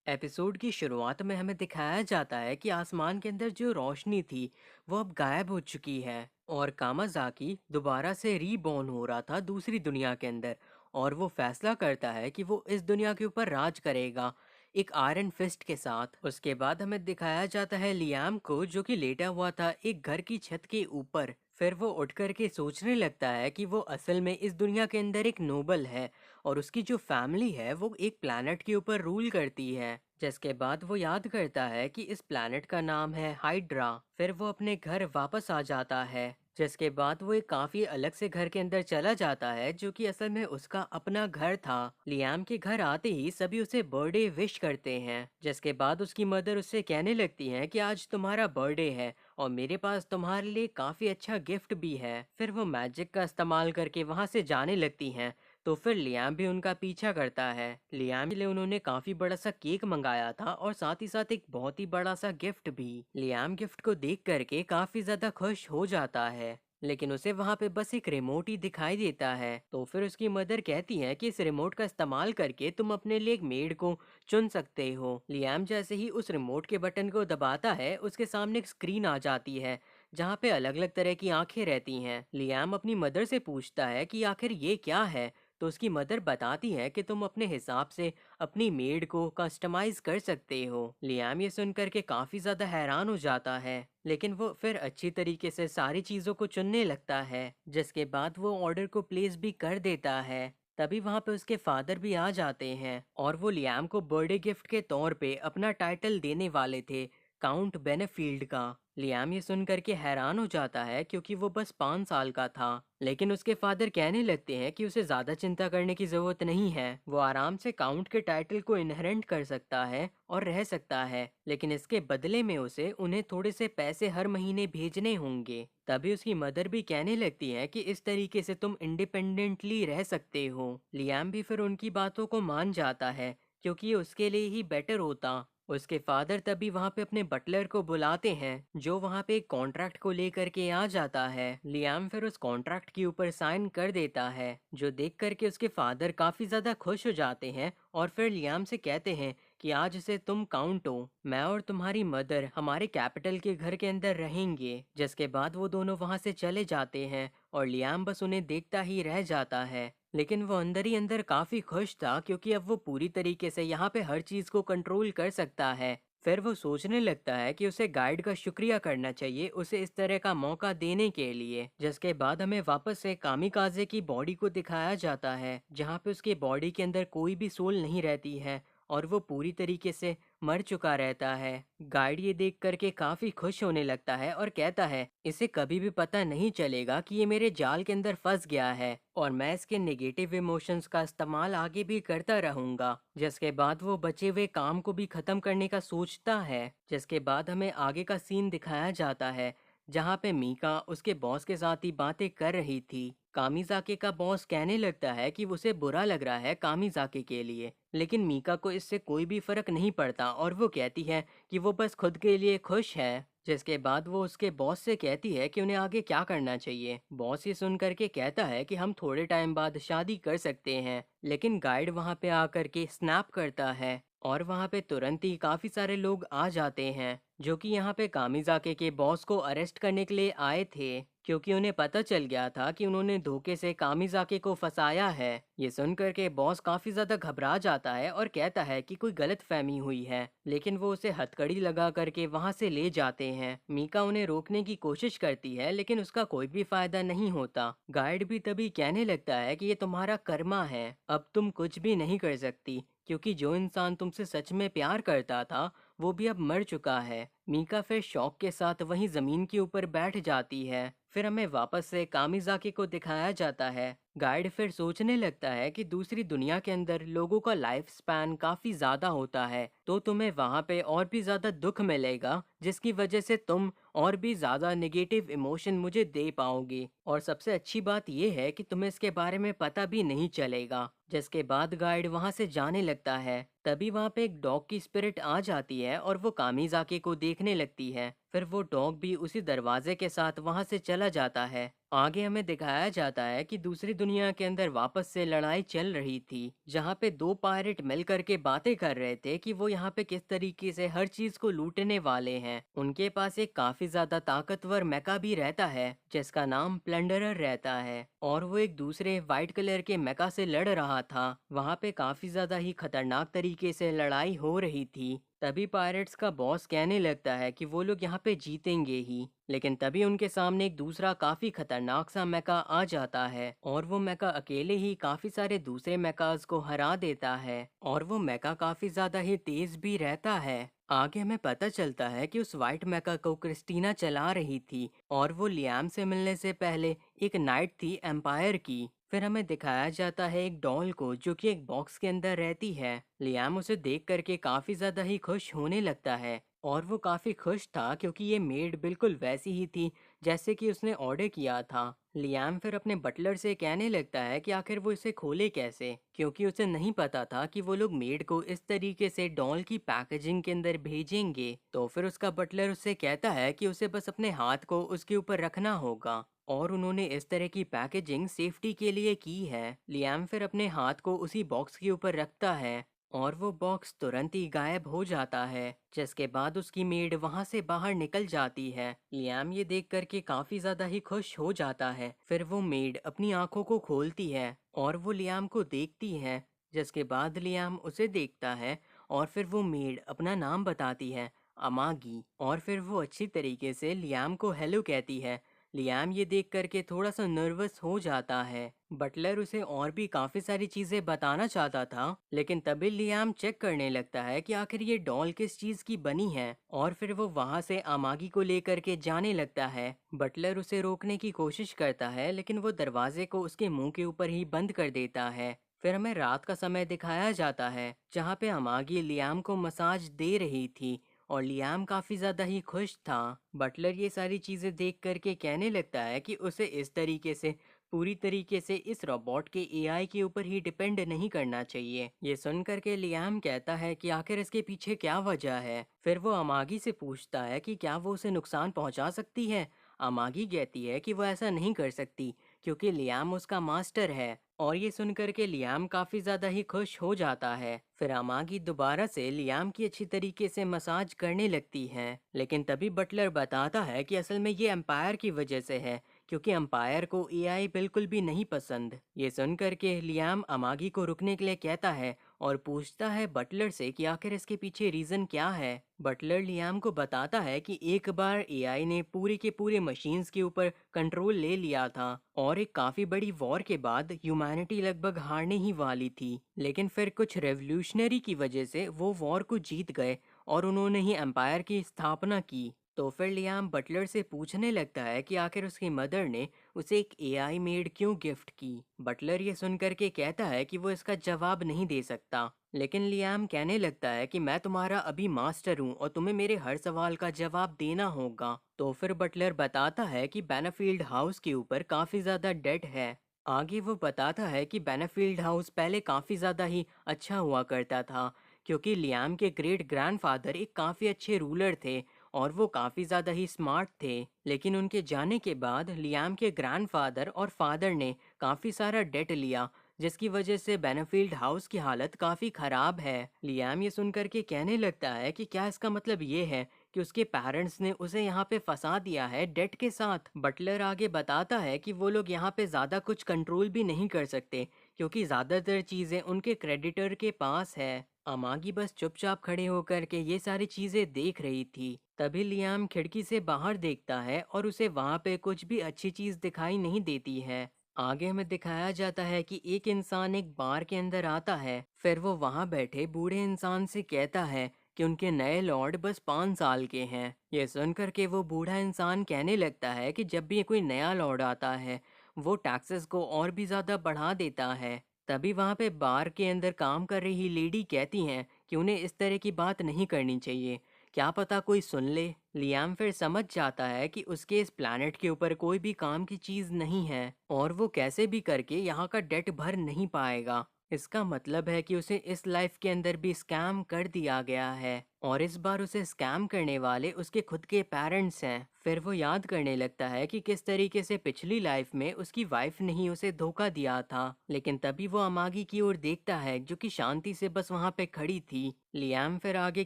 Episode की शुरुआत में हमें दिखाया जाता है कि आसमान के अंदर जो रोशनी थी वो अब गायब हो चुकी है और कामाजाकी दोबारा से रीबॉर्न हो रहा था दूसरी दुनिया के अंदर। और वो फैसला करता है कि वो इस दुनिया के ऊपर राज करेगा एक आयरन फिस्ट के साथ। उसके बाद हमें दिखाया जाता है लियाम को जो कि लेटा हुआ था एक घर की छत के ऊपर। फिर वो उठ करके सोचने लगता है कि वो असल में इस दुनिया के अंदर एक नोबल है और उसकी जो फैमिली है वो एक प्लैनेट के ऊपर रूल करती है। जिसके बाद वो याद करता है कि इस प्लैनेट का नाम है हाइड्रा। फिर वो अपने घर वापस आ जाता है जिसके बाद वो एक काफी अलग से घर के अंदर चला जाता है जो कि असल में उसका अपना घर था। लियाम के घर आते ही सभी उसे बर्थडे विश करते हैं जिसके बाद उसकी मदर उससे कहने लगती हैं कि आज तुम्हारा बर्थडे है और मेरे पास तुम्हारे लिए काफी अच्छा गिफ्ट भी है। फिर वो मैजिक का इस्तेमाल करके वहां से जाने लगती हैं। तो फिर लियाम भी उनका पीछा करता है। लियाम के लिए उन्होंने काफी बड़ा सा केक मंगाया था और साथ ही साथ एक बहुत ही बड़ा सा गिफ्ट भी। लियाम गिफ्ट को देख करके काफी ज्यादा खुश हो जाता है लेकिन उसे वहां पे बस एक रिमोट ही दिखाई देता है। तो फिर उसकी मदर कहती है कि इस रिमोट का इस्तेमाल करके तुम अपने लिए एक मेड को चुन सकते हो। लियाम जैसे ही उस रिमोट के बटन को दबाता है उसके सामने एक स्क्रीन आ जाती है जहाँ पे अलग अलग तरह की आंखें रहती हैं। लियाम अपनी मदर से पूछता है कि आखिर ये क्या है। तो उसकी मदर बताती है कि तुम अपने हिसाब से अपनी मेड को कस्टमाइज कर सकते हो। लियाम ये सुन करके काफी ज्यादा हैरान हो जाता है लेकिन वो फिर अच्छी तरीके से सारी चीजों को चुनने लगता है जिसके बाद वो ऑर्डर को प्लेस भी कर देता है। तभी वहां पे उसके फादर भी आ जाते हैं और वो लियाम को बर्थडे गिफ्ट के तौर पे अपना टाइटल देने वाले थे, काउंट बेनेफील्ड का। लियाम ये सुन करके हैरान हो जाता है क्योंकि वो बस 5 साल का था लेकिन उसके फादर कहने लगते हैं कि उसे ज्यादा चिंता करने की जरूरत नहीं है, वो आराम से काउंट के टाइटल को इनहेरेंट कर सकता है और रह सकता है लेकिन इसके बदले में उसे उन्हें थोड़े से पैसे हर महीने भेजने होंगे। तभी उसकी मदर भी कहने लगती है कि इस तरीके से तुम इंडिपेंडेंटली रह सकते हो। लियाम भी फिर उनकी बातों को मान जाता है क्योंकि ये उसके लिए ही बेटर होता। उसके फादर तभी वहां पे अपने बटलर को बुलाते हैं जो वहां पे एक कॉन्ट्रैक्ट को लेकर के आ जाता है। लियाम फिर उस कॉन्ट्रैक्ट के ऊपर साइन कर देता है जो देख करके उसके फादर काफी ज्यादा खुश हो जाते हैं और फिर लियाम से कहते हैं कि आज से तुम काउंट हो, मैं और तुम्हारी मदर हमारे कैपिटल के घर के अंदर रहेंगे। जिसके बाद वो दोनों वहां से चले जाते हैं और लियाम बस उन्हें देखता ही रह जाता है लेकिन वो अंदर ही अंदर काफी खुश था क्योंकि अब वो पूरी तरीके से यहाँ पे हर चीज को कंट्रोल कर सकता है। फिर वो सोचने लगता है कि उसे गाइड का शुक्रिया करना चाहिए उसे इस तरह का मौका देने के लिए। जिसके बाद हमें वापस से कामिकाजे की बॉडी को दिखाया जाता है जहाँ पे उसके बॉडी के अंदर कोई भी सोल नहीं रहती है और वो पूरी तरीके से मर चुका रहता है। गाइड ये देख करके काफी खुश होने लगता है और कहता है इसे कभी भी पता नहीं चलेगा कि ये मेरे जाल के अंदर फंस गया है और मैं इसके नेगेटिव इमोशंस का इस्तेमाल आगे भी करता रहूंगा। जिसके बाद वो बचे हुए काम को भी खत्म करने का सोचता है। जिसके बाद हमें आगे का सीन दिखाया जाता है जहाँ पे मीका उसके बॉस के साथ ही बातें कर रही थी। कामिजाके का बॉस कहने लगता है कि उसे बुरा लग रहा है कामिजाके के लिए लेकिन मीका को इससे कोई भी फर्क नहीं पड़ता और वो कहती है कि वो बस खुद के लिए खुश है। जिसके बाद वो उसके बॉस से कहती है कि उन्हें आगे क्या करना चाहिए। बॉस ये सुन करके कहता है कि हम थोड़े टाइम बाद शादी कर सकते हैं लेकिन गाइड वहां पे आकर के स्नैप करता है और वहां पे तुरंत ही काफी सारे लोग आ जाते हैं जो कि यहाँ पे कामिजाके के बॉस को अरेस्ट करने के लिए आए थे क्योंकि उन्हें पता चल गया था कि उन्होंने धोखे से कामिजाके को फंसाया है। ये सुनकर के बॉस काफी ज्यादा घबरा जाता है और कहता है कि कोई गलत फहमी हुई है लेकिन वो उसे हथकड़ी लगा करके वहां से ले जाते हैं। मीका उन्हें रोकने की कोशिश करती है लेकिन उसका कोई भी फायदा नहीं होता। गाइड भी तभी कहने लगता है कि ये तुम्हारा कर्मा है, अब तुम कुछ भी नहीं कर सकती क्योंकि जो इंसान तुमसे सच में प्यार करता था वो भी अब मर चुका है। मीका फिर शौक के साथ वहीं जमीन के ऊपर बैठ जाती है। फिर हमें वापस से कामिजाकी को दिखाया जाता है। गाइड फिर सोचने लगता है कि दूसरी दुनिया के अंदर लोगों का लाइफ स्पैन काफी ज्यादा होता है तो तुम्हें वहां पे और भी ज्यादा दुख मिलेगा जिसकी वजह से तुम और भी ज्यादा नेगेटिव इमोशन मुझे दे पाओगे और सबसे अच्छी बात यह है कि तुम्हें इसके बारे में पता भी नहीं चलेगा। जिसके बाद गाइड वहां से जाने लगता है। तभी वहां पे एक डॉग की स्पिरिट आ जाती है और वो कामिजाके को देखने लगती है। फिर वो डॉग भी उसी दरवाजे के साथ वहां से चला जाता है। आगे हमें दिखाया जाता है कि दूसरी दुनिया के अंदर वापस से लड़ाई चल रही थी, जहाँ पे दो पायरेट मिल करके बातें कर रहे थे कि वो यहाँ पे किस तरीके से हर चीज को लूटने वाले हैं। उनके पास एक काफी ज्यादा ताकतवर मेका भी रहता है जिसका नाम प्लंडरर रहता है, और वो एक दूसरे वाइट कलर के मेका से लड़ रहा था। वहाँ पे काफी ज्यादा ही खतरनाक तरीके से लड़ाई हो रही थी। तभी पायरेट्स का बॉस कहने लगता है कि वो लोग यहाँ पे जीतेंगे ही, लेकिन तभी उनके सामने एक दूसरा काफी खतरनाक सा मेका आ जाता है, और वो मेका अकेले ही काफी सारे दूसरे मेकास को हरा देता है, और वो मेका काफी ज्यादा ही तेज भी रहता है। आगे हमें पता चलता है कि उस वाइट मेका को क्रिस्टीना चला रही थी, और वो लियाम से मिलने से पहले एक नाइट थी एम्पायर की। फिर हमें दिखाया जाता है एक डॉल को जो कि एक बॉक्स के अंदर रहती है। लियाम उसे देख करके काफी ज्यादा ही खुश होने लगता है, और वो काफी खुश था क्योंकि ये मेड बिल्कुल वैसी ही थी जैसे कि उसने ऑर्डर किया था। लियाम फिर अपने बटलर से कहने लगता है कि आखिर वो इसे खोले कैसे, क्योंकि उसे नहीं पता था कि वो लोग मेड को इस तरीके से डॉल की पैकेजिंग के अंदर भेजेंगे। तो फिर उसका बटलर उससे कहता है कि उसे बस अपने हाथ को उसके ऊपर रखना होगा, और उन्होंने इस तरह की पैकेजिंग सेफ्टी के लिए की है। लियाम फिर अपने हाथ को उसी बॉक्स के ऊपर रखता है, और वो बॉक्स तुरंत ही गायब हो जाता है, जिसके बाद उसकी मेड वहां से बाहर निकल जाती है। लियाम ये देख करके काफी ज्यादा ही खुश हो जाता है। फिर वो मेड अपनी आंखों को खोलती है और वो लियाम को देखती है, जिसके बाद लियाम उसे देखता है, और फिर वो मेड अपना नाम बताती है, अमागी, और फिर वो अच्छी तरीके से लियाम को हेलो कहती है। लियाम ये देख करके थोड़ा सा नर्वस हो जाता है। बटलर उसे और भी काफी सारी चीजें बताना चाहता था, लेकिन तभी लियाम चेक करने लगता है कि आखिर ये डॉल किस चीज की बनी है, और फिर वो वहां से आमागी को लेकर के जाने लगता है। बटलर उसे रोकने की कोशिश करता है, लेकिन वो दरवाजे को उसके मुंह के ऊपर ही बंद कर देता है। फिर हमें रात का समय दिखाया जाता है, जहाँ पे अमागी लियाम को मसाज दे रही थी, और लियाम काफी ज्यादा ही खुश था। बटलर ये सारी चीजें देख करके कहने लगता है कि उसे इस तरीके से पूरी तरीके से इस रोबोट के एआई के ऊपर ही डिपेंड नहीं करना चाहिए। ये सुन करके लियाम कहता है कि आखिर इसके पीछे क्या वजह है। फिर वो अमागी से पूछता है कि क्या वो उसे नुकसान पहुंचा सकती है। अमागी कहती है कि वो ऐसा नहीं कर सकती, क्योंकि लियाम उसका मास्टर है। और ये सुनकर के लियाम काफी ज्यादा ही खुश हो जाता है। फिर अमागी दोबारा से लियाम की अच्छी तरीके से मसाज करने लगती है, लेकिन तभी बटलर बताता है कि असल में ये एम्पायर की वजह से है, क्योंकि एम्पायर को एआई बिल्कुल भी नहीं पसंद। ये सुनकर के लियाम अमागी को रुकने के लिए कहता है, और पूछता है बटलर से कि आखिर इसके पीछे रीजन क्या है। बटलर लियाम को बताता है कि एक बार एआई ने पूरे के पूरे मशीन्स के ऊपर कंट्रोल ले लिया था, और एक काफी बड़ी वॉर के बाद ह्यूमैनिटी लगभग हारने ही वाली थी, लेकिन फिर कुछ रेवोल्यूशनरी की वजह से वो वॉर को जीत गए, और उन्होंने ही एम्पायर की स्थापना की। तो फिर लियाम बटलर से पूछने लगता है कि आखिर उसकी मदर ने उसे एक एआई मेड क्यों गिफ्ट की। बटलर ये सुनकर के कहता है कि वो इसका जवाब नहीं दे सकता, लेकिन लियाम कहने लगता है कि मैं तुम्हारा अभी मास्टर हूँ और तुम्हें मेरे हर सवाल का जवाब देना होगा। तो फिर बटलर बताता है कि बेनाफील्ड हाउस के ऊपर काफी ज्यादा डेट है। आगे वो बताता है कि बेनाफील्ड हाउस पहले काफी ज्यादा ही अच्छा हुआ करता था, क्योंकि लियाम के ग्रेट ग्रैंडफादर एक काफी अच्छे रूलर थे, और वो काफी ज्यादा ही स्मार्ट थे। लेकिन उनके जाने के बाद लियाम के ग्रैंडफादर और फादर ने काफी सारा डेट लिया, जिसकी वजह से बेनाफील्ड हाउस की हालत काफी खराब है। लियाम ये सुनकर के कहने लगता है कि क्या इसका मतलब ये है कि उसके पेरेंट्स ने उसे यहाँ पे फंसा दिया है डेट के साथ। बटलर आगे बताता है कि वो लोग यहाँ पे ज्यादा कुछ कंट्रोल भी नहीं कर सकते, क्योंकि ज्यादातर चीजें उनके क्रेडिटर के पास है। अमागी बस चुपचाप खड़े होकर के ये सारी चीजें देख रही थी। तभी लियाम खिड़की से बाहर देखता है, और उसे वहां पे कुछ भी अच्छी चीज दिखाई नहीं देती है। आगे हमें दिखाया जाता है कि एक इंसान एक बार के अंदर आता है। फिर वो वहां बैठे बूढ़े इंसान से कहता है कि उनके नए लॉर्ड बस 5 साल के हैं। ये सुनकर के वो बूढ़ा इंसान कहने लगता है कि जब भी कोई नया लॉर्ड आता है, वो टैक्सेस को और भी ज्यादा बढ़ा देता है। तभी वहां पे बार के अंदर काम कर रही लेडी कहती हैं कि उन्हें इस तरह की बात नहीं करनी चाहिए, क्या पता कोई सुन ले। लियाम फिर समझ जाता है कि उसके इस प्लैनेट के ऊपर कोई भी काम की चीज नहीं है, और वो कैसे भी करके यहाँ का डेट भर नहीं पाएगा। इसका मतलब है कि उसे इस लाइफ के अंदर भी स्कैम कर दिया गया है, और इस बार उसे स्कैम करने वाले उसके खुद के पेरेंट्स हैं। फिर वो याद करने लगता है कि किस तरीके से पिछली लाइफ में उसकी वाइफ ने ही उसे धोखा दिया था। लेकिन तभी वो अमागी की ओर देखता है जो कि शांति से बस वहां पे खड़ी थी। लियाम फिर आगे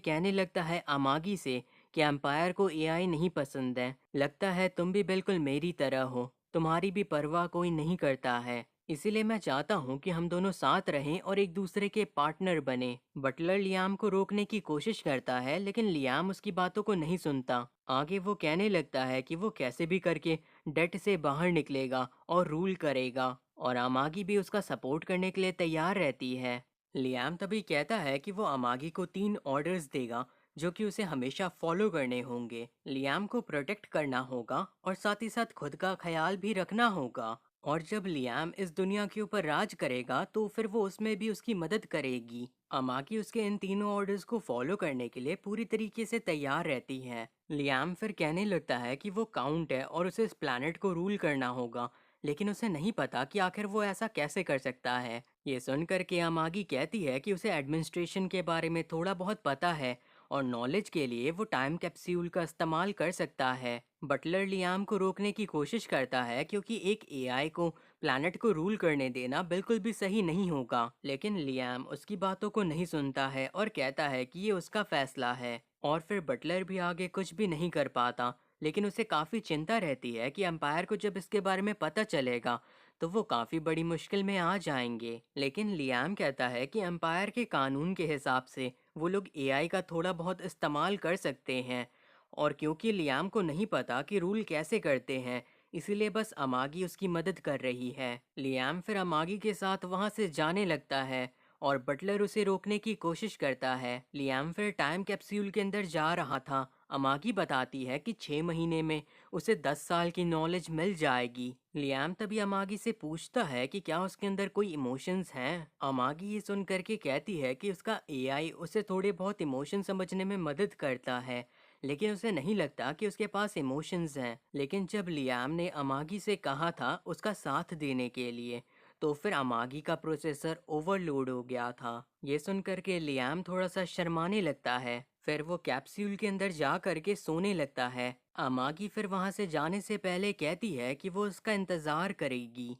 कहने लगता है अमागी से कि एम्पायर को एआई नहीं पसंद है। लगता है तुम भी बिल्कुल मेरी तरह हो, तुम्हारी भी परवाह कोई नहीं करता है। इसीलिए मैं चाहता हूँ कि हम दोनों साथ रहें और एक दूसरे के पार्टनर बने। बटलर लियाम को रोकने की कोशिश करता है, लेकिन लियाम उसकी बातों को नहीं सुनता। आगे वो कहने लगता है कि वो कैसे भी करके डेट से बाहर निकलेगा और रूल करेगा, और अमागी भी उसका सपोर्ट करने के लिए तैयार रहती है। लियाम तभी कहता है कि वो अमागी को 3 ऑर्डर्स देगा जो कि उसे हमेशा फॉलो करने होंगे। लियाम को प्रोटेक्ट करना होगा और साथ ही साथ खुद का ख्याल भी रखना होगा। और जब लियाम इस दुनिया के ऊपर राज करेगा तो फिर वो उसमें भी उसकी मदद करेगी। अमाकी उसके इन तीनों ऑर्डर्स को फॉलो करने के लिए पूरी तरीके से तैयार रहती है। लियाम फिर कहने लगता है कि वो काउंट है और उसे इस प्लैनेट को रूल करना होगा, लेकिन उसे नहीं पता कि आखिर वो ऐसा कैसे कर सकता है। ये सुनकर के अमागी कहती है कि उसे एडमिनिस्ट्रेशन के बारे में थोड़ा बहुत पता है और नॉलेज के लिए वो टाइम कैप्सूल का इस्तेमाल कर सकता है। बटलर लियाम को रोकने की कोशिश करता है क्योंकि एक एआई को प्लैनेट को रूल करने देना बिल्कुल भी सही नहीं होगा, लेकिन लियाम उसकी बातों को नहीं सुनता है और कहता है कि ये उसका फैसला है। और फिर बटलर भी आगे कुछ भी नहीं कर पाता, लेकिन उसे काफ़ी चिंता रहती है कि एम्पायर को जब इसके बारे में पता चलेगा तो वो काफ़ी बड़ी मुश्किल में आ जाएंगे। लेकिन लियाम कहता है कि एम्पायर के कानून के हिसाब से वो लोग एआई का थोड़ा बहुत इस्तेमाल कर सकते हैं, और क्योंकि लियाम को नहीं पता कि रूल कैसे करते हैं, इसीलिए बस अमागी उसकी मदद कर रही है। लियाम फिर अमागी के साथ वहां से जाने लगता है और बटलर उसे रोकने की कोशिश करता है। लियाम फिर टाइम कैप्सूल के अंदर जा रहा था। अमागी बताती है कि 6 महीने में उसे 10 साल की नॉलेज मिल जाएगी। लियाम तभी अमागी से पूछता है कि क्या उसके अंदर कोई इमोशंस हैं। अमागी ये सुन करके कहती है कि उसका एआई उसे थोड़े बहुत इमोशन समझने में मदद करता है, लेकिन उसे नहीं लगता कि उसके पास इमोशंस हैं। लेकिन जब लियाम ने अमागी से कहा था उसका साथ देने के लिए, तो फिर अमागी का प्रोसेसर ओवरलोड हो गया था। ये सुनकर के लियाम थोड़ा सा शर्माने लगता है। फिर वो कैप्सूल के अंदर जा करके सोने लगता है। अमागी फिर वहां से जाने से पहले कहती है कि वो उसका इंतजार करेगी।